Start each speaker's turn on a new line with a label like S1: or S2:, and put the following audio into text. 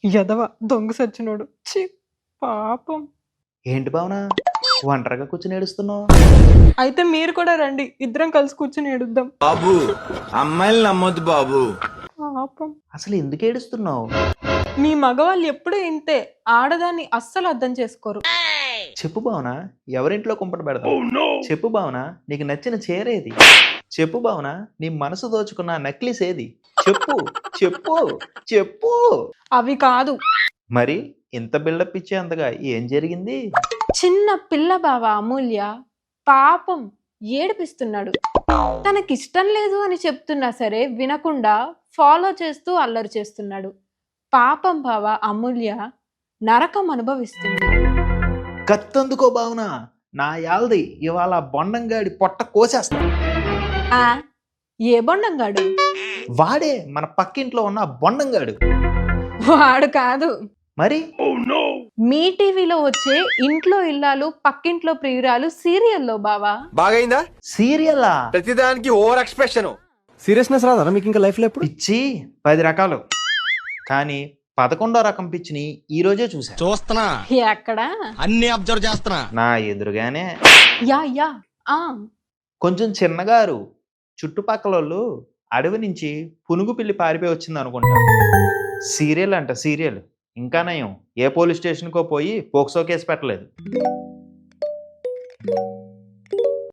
S1: ఎదవ దొంగ సచ్చినోడు. ఛీ! పాపం.
S2: ఏంటి భావన ఒంటరిగా కూర్చుని ఏడుస్తున్నావు?
S1: అయితే మీరు కూడా రండి. ఇద్దరం కలిసి కూర్చొని ఏడుద్దాం.
S3: బాబు అమ్మాయిలు నమ్మొద్దు బాబు.
S1: పాపం.
S2: అసలు ఎందుకు ఏడుస్తున్నావు?
S1: మీ మగవాళ్ళు ఎప్పుడూ ఇంతే. ఆడదాన్ని అస్సలు అర్థం చేసుకోరు.
S2: చెప్పు భావన, ఎవరింట్లో కుంపట పెడతావు? చెప్పు భావన, నీకు నచ్చిన చీర ఏది? చెప్పు భావన, నీ మనసు దోచుకున్న నెక్లెస్ ఏది? చెప్పు చెప్పు చెప్పు.
S1: అవి కాదు.
S2: మరి ఇంత బిల్డప్ ఇచ్చే అంతగా ఏం జరిగింది?
S1: చిన్న పిల్ల బావ అమూల్య పాపం ఏడిపిస్తున్నాడు. తనకిష్టం లేదు అని చెప్తున్నా సరే వినకుండా ఫాలో చేస్తూ అల్లరి చేస్తున్నాడు. పాపం బావ అమూల్య నరకం అనుభవిస్తుంది.
S2: కత్తందుకో భావన, నా యాల్ది ఇవాళ బొండంగాడి పొట్ట కోసేస్తా.
S1: ఆ ఏ బొండంగాడు?
S2: వాడే మన పక్కింట్లో ఉన్న బొండంగాడు.
S1: వాడు కాదు.
S2: మరి
S1: మీ టీవీలో వచ్చే ఇంట్లో ఇల్లాలు పక్కింట్లో ప్రియురాలు సీరియల్లో బావా.
S3: బాగైందా?
S2: సీరియలా?
S3: ప్రతిదానికి ఓవర్ ఎక్స్ప్రెషన్.
S4: సీరియస్నెస్ రాదా మీకు ఇంకా లైఫ్లో ఎప్పుడు?
S2: పిచ్చి 10 రకాలు, కానీ 11వ రకం పిచ్చిని ఈ రోజే చూసా.
S5: చూస్తున్నా,
S1: ఎక్కడా?
S5: అన్ని అబ్జర్వ్ చేస్తున్నా.
S2: నా ఎదురుగానే.
S1: యా యా ఆ
S2: కొంచెం చిన్నగారు చుట్టుపక్కల అడవి నుంచి పునుగు పిల్లి పారిపోయి వచ్చింది అనుకుంటా. సీరియల్ అంట సీరియల్. ఇంకా నయం, ఏ పోలీస్ స్టేషన్కో పోయి పోక్సో కేసు పెట్టలేదు.